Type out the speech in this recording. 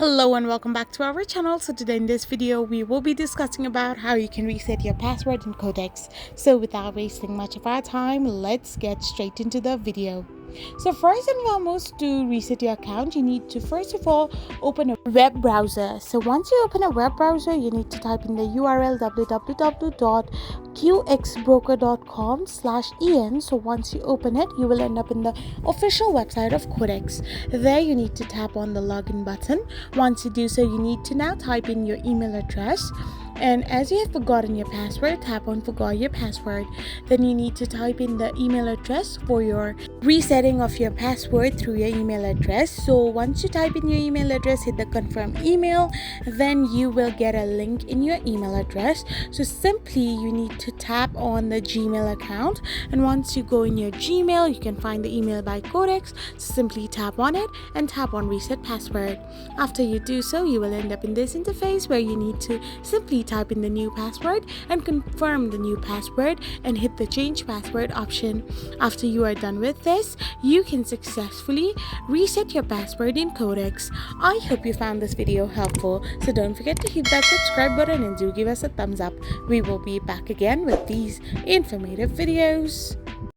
Hello and welcome back to our channel. So today in this video we will be discussing about how you can reset your password in Quotex. So without wasting much of our time, let's get straight into the video. So first and foremost, to reset your account, you need to first of all open a web browser. So once you open a web browser, you need to type in the URL www.qxbroker.com/en. So once you open it, you will end up in the official website of Quotex. There you need to tap on the login button. Once you do so, you need to now type in your email address. And as you have forgotten your password, tap on forgot your password. Then you need to type in the email address for your resetting of your password through your email address. So once you type in your email address, hit the confirm email, then you will get a link in your email address. So simply you need to tap on the Gmail account, and once you go in your Gmail, you can find the email by Quotex. So simply tap on it and tap on reset password. After you do so, you will end up in this interface where you need to simply type in the new password and confirm the new password and hit the change password option. After you are done with this, you can successfully reset your password in Quotex. I hope you found this video helpful, so don't forget to hit that subscribe button and do give us a thumbs up. We will be back again with these informative videos.